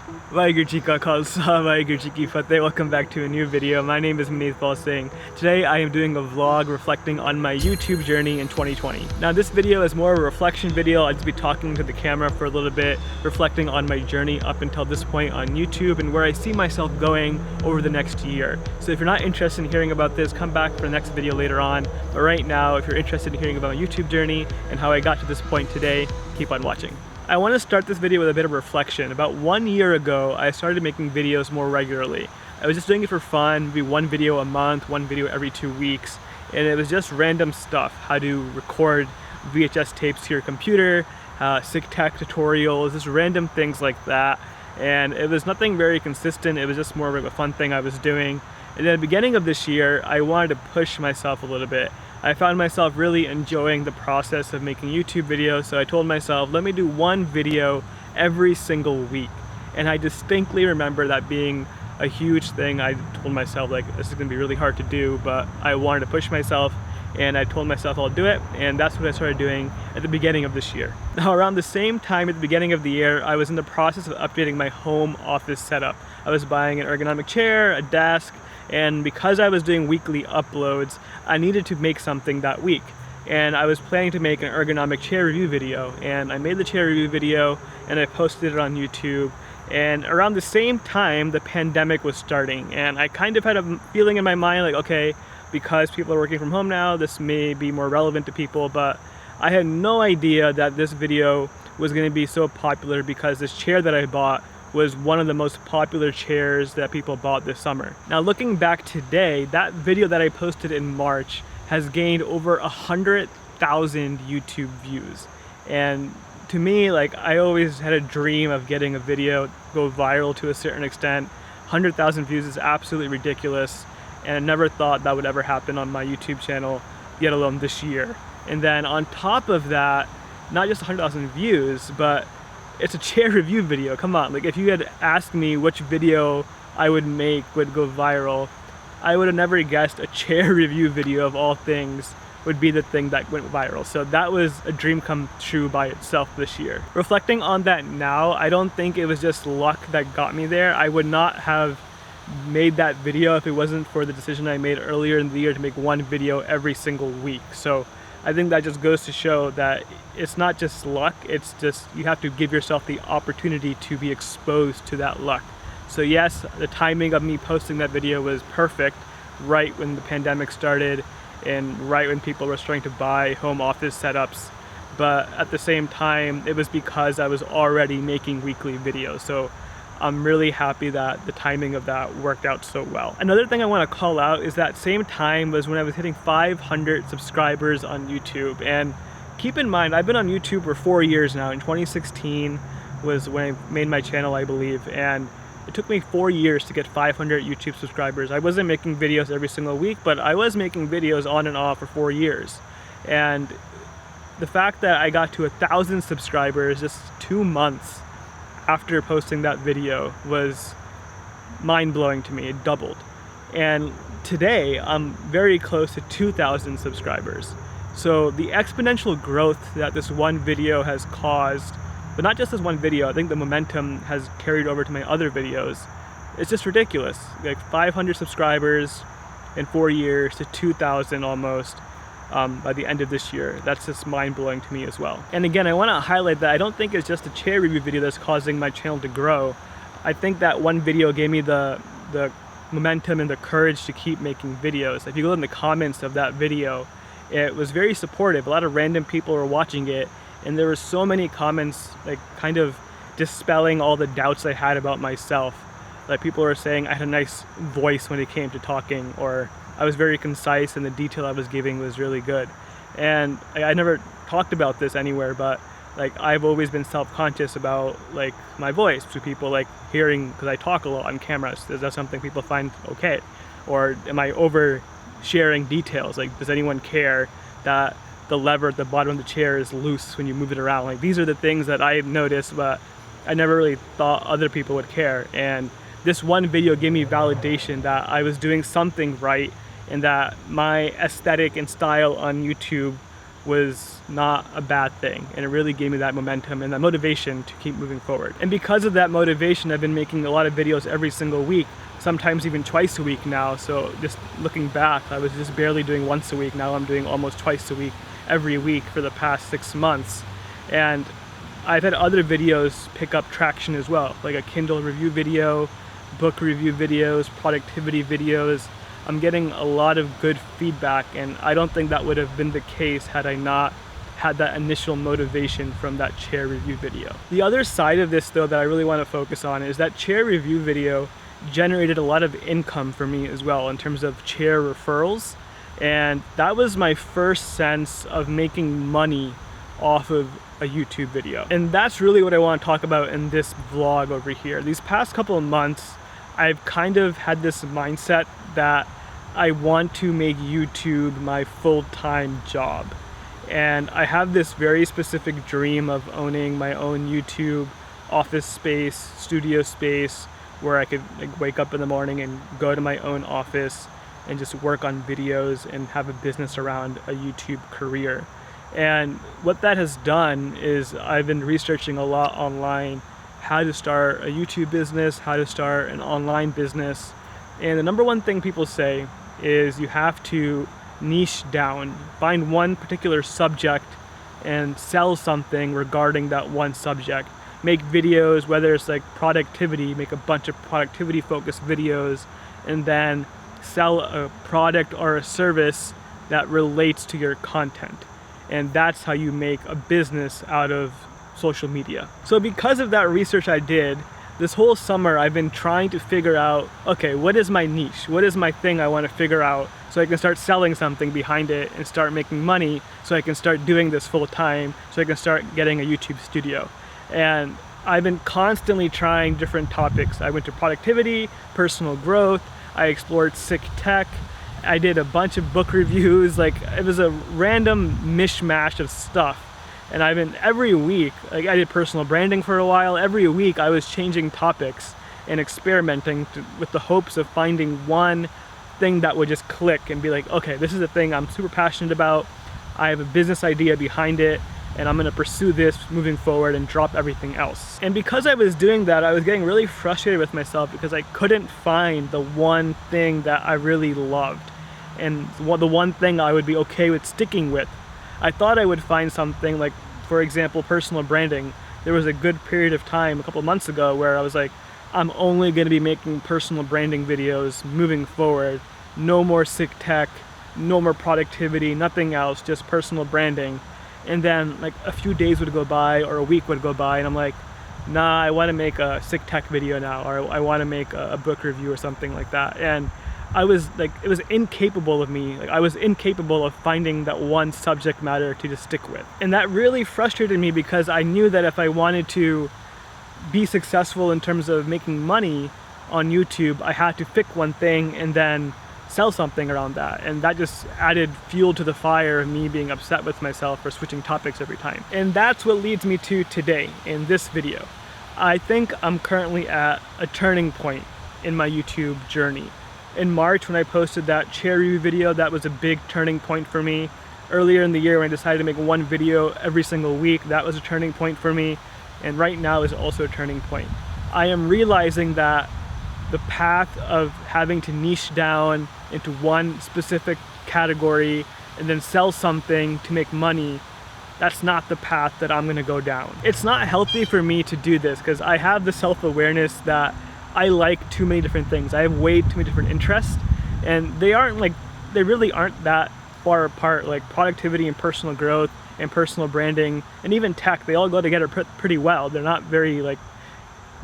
Waheguru Ji Ka Khalsa, Waheguru Ji Ki Fateh. Welcome back to a new video. My name is Maneetpaul Singh. Today I am doing a vlog reflecting on my YouTube journey in 2020. Now this video is more of a reflection video. I'll just be talking to the camera for a little bit, reflecting on my journey up until this point on YouTube and where I see myself going over the next year. So if you're not interested in hearing about this, come back for the next video later on. But right now, if you're interested in hearing about my YouTube journey and how I got to this point today, keep on watching. I want to start this video with a bit of reflection. About 1 year ago, I started making videos more regularly. I was just doing it for fun, maybe one video a month, one video every 2 weeks, and it was just random stuff. How to record VHS tapes to your computer, sick tech tutorials, just random things like that. And it was nothing very consistent, it was just more of a fun thing I was doing. And at the beginning of this year, I wanted to push myself a little bit. I found myself really enjoying the process of making YouTube videos, so I told myself, let me do one video every single week. And I distinctly remember that being a huge thing. I told myself, like, this is gonna be really hard to do, but I wanted to push myself, and I told myself I'll do it, and that's what I started doing at the beginning of this year. Now, around the same time at the beginning of the year, I was in the process of updating my home office setup. I was buying an ergonomic chair, a desk, and because I was doing weekly uploads, I needed to make something that week. And I was planning to make an ergonomic chair review video, and I made the chair review video and I posted it on YouTube. And around the same time, the pandemic was starting, and I kind of had a feeling in my mind like, okay, because people are working from home now, this may be more relevant to people, but I had no idea that this video was going to be so popular because this chair that I bought was one of the most popular chairs that people bought this summer. Now looking back today, that video that I posted in March has gained over 100,000 YouTube views. And to me, like, I always had a dream of getting a video go viral to a certain extent. 100,000 views is absolutely ridiculous, and I never thought that would ever happen on my YouTube channel, let alone this year. And then on top of that, not just 100,000 views, but it's a chair review video. Come on, like, if you had asked me which video I would make would go viral, I would have never guessed a chair review video of all things would be the thing that went viral. So that was a dream come true by itself this year. Reflecting on that now, I don't think it was just luck that got me there. I would not have made that video if it wasn't for the decision I made earlier in the year to make one video every single week. So I think that just goes to show that it's not just luck, it's just you have to give yourself the opportunity to be exposed to that luck. So yes, the timing of me posting that video was perfect, right when the pandemic started and right when people were starting to buy home office setups. But at the same time, it was because I was already making weekly videos. So I'm really happy that the timing of that worked out so well. Another thing I want to call out is that same time was when I was hitting 500 subscribers on YouTube. And keep in mind, I've been on YouTube for 4 years now. In 2016 was when I made my channel, I believe. And it took me 4 years to get 500 YouTube subscribers. I wasn't making videos every single week, but I was making videos on and off for 4 years. And the fact that I got to 1,000 subscribers just 2 months after posting that video was mind-blowing to me. It doubled. And today I'm very close to 2,000 subscribers. So the exponential growth that this one video has caused, but not just this one video, I think the momentum has carried over to my other videos. It's just ridiculous. Like 500 subscribers in 4 years to 2,000 almost by the end of this year. That's just mind-blowing to me as well. And again, I want to highlight that I don't think it's just a chair review video that's causing my channel to grow. I think that one video gave me the momentum and the courage to keep making videos. If you go in the comments of that video, it was very supportive. A lot of random people were watching it, and there were so many comments like kind of dispelling all the doubts I had about myself. Like people were saying I had a nice voice when it came to talking, or I was very concise and the detail I was giving was really good. And I never talked about this anywhere, but like I've always been self-conscious about like my voice to people, like hearing, because I talk a lot on cameras. Is that something people find okay? Or am I over sharing details? Like, does anyone care that the lever at the bottom of the chair is loose when you move it around? Like, these are the things that I noticed, but I never really thought other people would care. And this one video gave me validation that I was doing something right and that my aesthetic and style on YouTube was not a bad thing, and it really gave me that momentum and that motivation to keep moving forward. And because of that motivation, I've been making a lot of videos every single week, sometimes even twice a week now. So just looking back, I was just barely doing once a week. Now I'm doing almost twice a week, every week for the past 6 months. And I've had other videos pick up traction as well, like a Kindle review video, book review videos, productivity videos. I'm getting a lot of good feedback, and I don't think that would have been the case had I not had that initial motivation from that chair review video. The other side of this though that I really want to focus on is that chair review video generated a lot of income for me as well in terms of chair referrals, and that was my first sense of making money off of a YouTube video. And that's really what I want to talk about in this vlog over here. These past couple of months, I've kind of had this mindset that I want to make YouTube my full-time job. And I have this very specific dream of owning my own YouTube office space, studio space, where I could like wake up in the morning and go to my own office and just work on videos and have a business around a YouTube career. And what that has done is I've been researching a lot online how to start a YouTube business, how to start an online business. And the number one thing people say is you have to niche down, find one particular subject and sell something regarding that one subject. Make videos, whether it's like productivity, make a bunch of productivity focused videos, and then sell a product or a service that relates to your content. And that's how you make a business out of social media. So because of that research I did, this whole summer I've been trying to figure out, okay, what is my niche? What is my thing I want to figure out so I can start selling something behind it and start making money so I can start doing this full time, so I can start getting a YouTube studio. And I've been constantly trying different topics. I went to productivity, personal growth, I explored sick tech, I did a bunch of book reviews, like it was a random mishmash of stuff. And I've been every week, like I did personal branding for a while, every week I was changing topics and experimenting with the hopes of finding one thing that would just click and be like, okay, this is a thing I'm super passionate about, I have a business idea behind it, and I'm gonna pursue this moving forward and drop everything else. And because I was doing that, I was getting really frustrated with myself because I couldn't find the one thing that I really loved and the one thing I would be okay with sticking with. I thought I would find something like, for example, personal branding. There was a good period of time a couple months ago where I was like, I'm only gonna be making personal branding videos moving forward. No more sick tech, no more productivity, nothing else, just personal branding. And then like a few days would go by or a week would go by and I'm like, nah, I wanna make a sick tech video now, or I wanna make a book review or something like that. And I was like, it was incapable of me. Like I was incapable of finding that one subject matter to just stick with. And that really frustrated me because I knew that if I wanted to be successful in terms of making money on YouTube, I had to pick one thing and then sell something around that. And that just added fuel to the fire of me being upset with myself for switching topics every time. And that's what leads me to today in this video. I think I'm currently at a turning point in my YouTube journey. In March, when I posted that chair review video, that was a big turning point for me. Earlier in the year, when I decided to make one video every single week, that was a turning point for me. And right now is also a turning point. I am realizing that the path of having to niche down into one specific category and then sell something to make money, that's not the path that I'm gonna go down. It's not healthy for me to do this because I have the self-awareness that I like too many different things. I have way too many different interests, and they really aren't that far apart. Like productivity and personal growth and personal branding and even tech, they all go together pretty well. They're not very like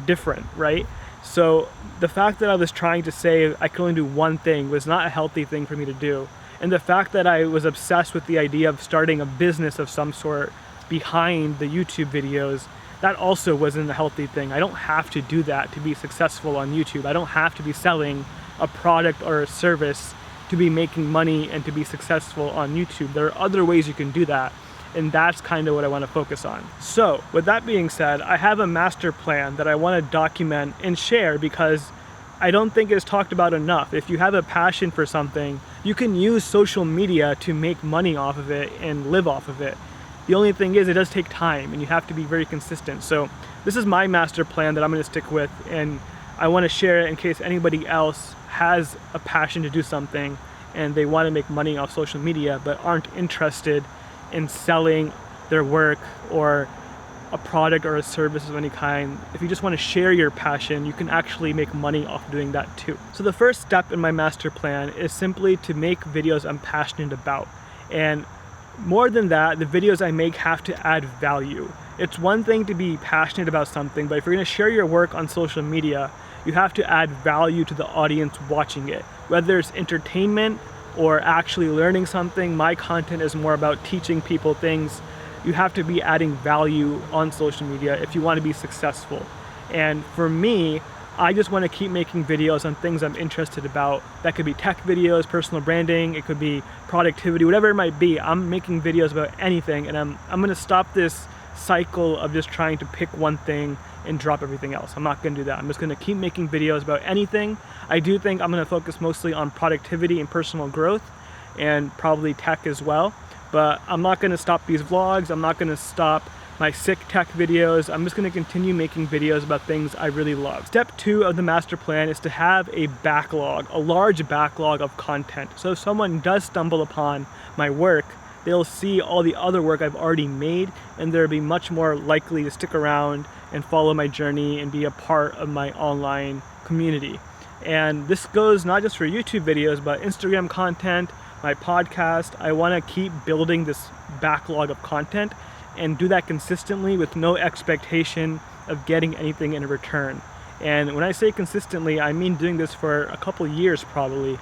different, right? So the fact that I was trying to say I could only do one thing was not a healthy thing for me to do. And the fact that I was obsessed with the idea of starting a business of some sort behind the YouTube videos, that also wasn't a healthy thing. I don't have to do that to be successful on YouTube. I don't have to be selling a product or a service to be making money and to be successful on YouTube. There are other ways you can do that, and that's kind of what I want to focus on. So with that being said, I have a master plan that I want to document and share because I don't think it's talked about enough. If you have a passion for something, you can use social media to make money off of it and live off of it. The only thing is it does take time and you have to be very consistent. So this is my master plan that I'm going to stick with, and I want to share it in case anybody else has a passion to do something and they want to make money off social media but aren't interested in selling their work or a product or a service of any kind. If you just want to share your passion, you can actually make money off doing that too. So the first step in my master plan is simply to make videos I'm passionate about. And more than that, the videos I make have to add value. It's one thing to be passionate about something, but if you're going to share your work on social media, you have to add value to the audience watching it. Whether it's entertainment or actually learning something, my content is more about teaching people things. You have to be adding value on social media if you want to be successful. And for me, I just want to keep making videos on things I'm interested about. That could be tech videos, personal branding, it could be productivity, whatever it might be. I'm making videos about anything, and I'm going to stop this cycle of just trying to pick one thing and drop everything else. I'm not going to do that. I'm just going to keep making videos about anything. I do think I'm going to focus mostly on productivity and personal growth, and probably tech as well. But I'm not going to stop these vlogs. I'm not going to stop my sick tech videos. I'm just going to continue making videos about things I really love. Step 2 of the master plan is to have a backlog, a large backlog of content. So if someone does stumble upon my work, they'll see all the other work I've already made, and they'll be much more likely to stick around and follow my journey and be a part of my online community. And this goes not just for YouTube videos, but Instagram content, my podcast. I want to keep building this backlog of content and do that consistently with no expectation of getting anything in return. And when I say consistently, I mean doing this for a couple years probably.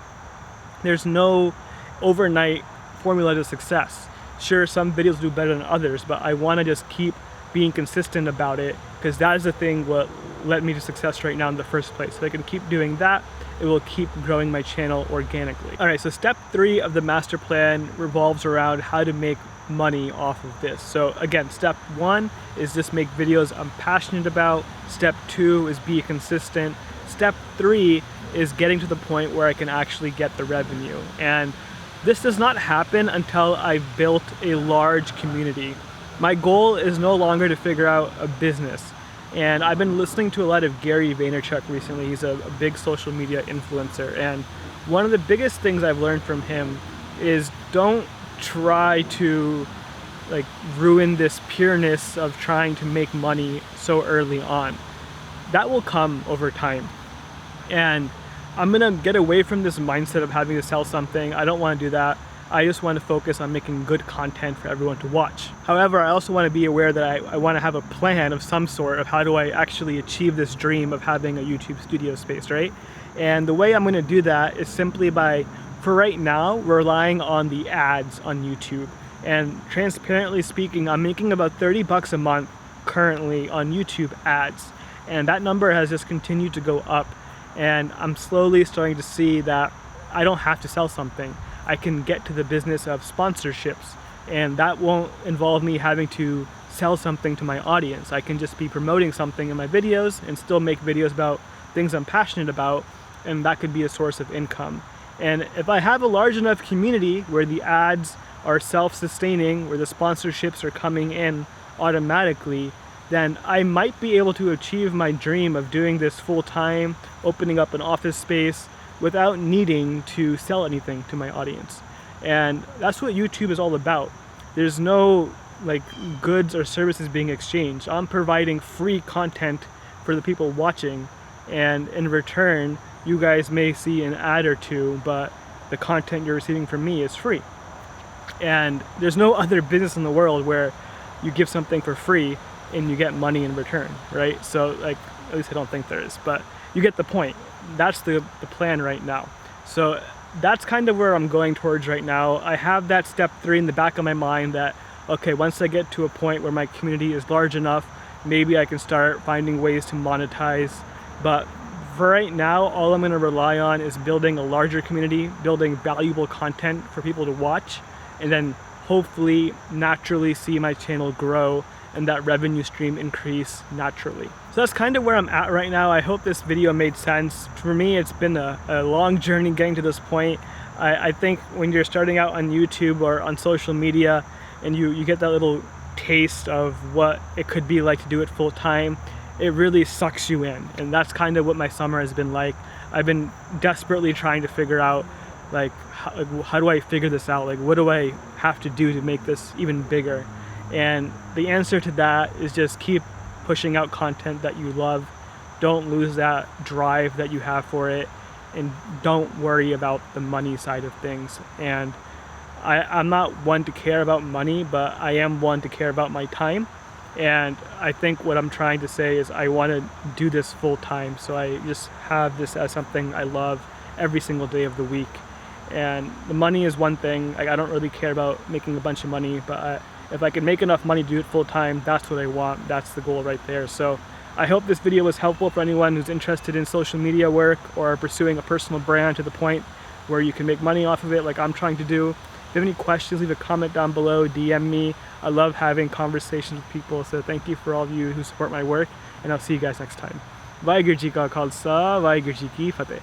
There's no overnight formula to success. Sure, some videos do better than others, but I want to just keep being consistent about it, because that is the thing what led me to success right now in the first place. If I can keep doing that, it will keep growing my channel organically. All right, so step 3 of the master plan revolves around how to make money off of this. So again, step 1 is just make videos I'm passionate about. Step 2 is be consistent. Step 3 is getting to the point where I can actually get the revenue. And this does not happen until I've built a large community. My goal is no longer to figure out a business. And I've been listening to a lot of Gary Vaynerchuk recently. He's a big social media influencer. And one of the biggest things I've learned from him is don't try to ruin this pureness of trying to make money so early on. That will come over time. And I'm gonna get away from this mindset of having to sell something. I don't want to do that. I just want to focus on making good content for everyone to watch. However, I also want to be aware that I want to have a plan of some sort of how do I actually achieve this dream of having a YouTube studio space, right? And the way I'm going to do that is simply by, for right now, relying on the ads on YouTube. And transparently speaking, I'm making about 30 bucks a month currently on YouTube ads. And that number has just continued to go up. And I'm slowly starting to see that I don't have to sell something. I can get to the business of sponsorships, and that won't involve me having to sell something to my audience. I can just be promoting something in my videos and still make videos about things I'm passionate about, and that could be a source of income. And if I have a large enough community where the ads are self-sustaining, where the sponsorships are coming in automatically, then I might be able to achieve my dream of doing this full-time, opening up an office space, without needing to sell anything to my audience. And that's what YouTube is all about. There's no goods or services being exchanged. I'm providing free content for the people watching, and in return, you guys may see an ad or two, but the content you're receiving from me is free. And there's no other business in the world where you give something for free and you get money in return, right? So at least I don't think there is, but you get the point. That's the plan right now. So that's kind of where I'm going towards right now. I have that step 3 in the back of my mind that, okay, once I get to a point where my community is large enough, maybe I can start finding ways to monetize. But for right now, all I'm going to rely on is building a larger community, building valuable content for people to watch, and then hopefully naturally see my channel grow and that revenue stream increase naturally. So that's kind of where I'm at right now. I hope this video made sense. For me, it's been a long journey getting to this point. I think when you're starting out on YouTube or on social media and you get that little taste of what it could be like to do it full time, it really sucks you in. And that's kind of what my summer has been like. I've been desperately trying to figure out like how do I figure this out? Like what do I have to do to make this even bigger? And the answer to that is just keep pushing out content that you love. Don't lose that drive that you have for it, and don't worry about the money side of things. And I'm not one to care about money, but I am one to care about my time. And I think what I'm trying to say is I want to do this full time, so I just have this as something I love every single day of the week. And the money is one thing. Like, I don't really care about making a bunch of money, but if I can make enough money to do it full time, that's what I want. That's the goal right there. So I hope this video was helpful for anyone who's interested in social media work or pursuing a personal brand to the point where you can make money off of it like I'm trying to do. If you have any questions, leave a comment down below, DM me. I love having conversations with people, so thank you for all of you who support my work, and I'll see you guys next time. Vaheguru Ji Ka Khalsa, Vaheguru Ji Ki Fateh.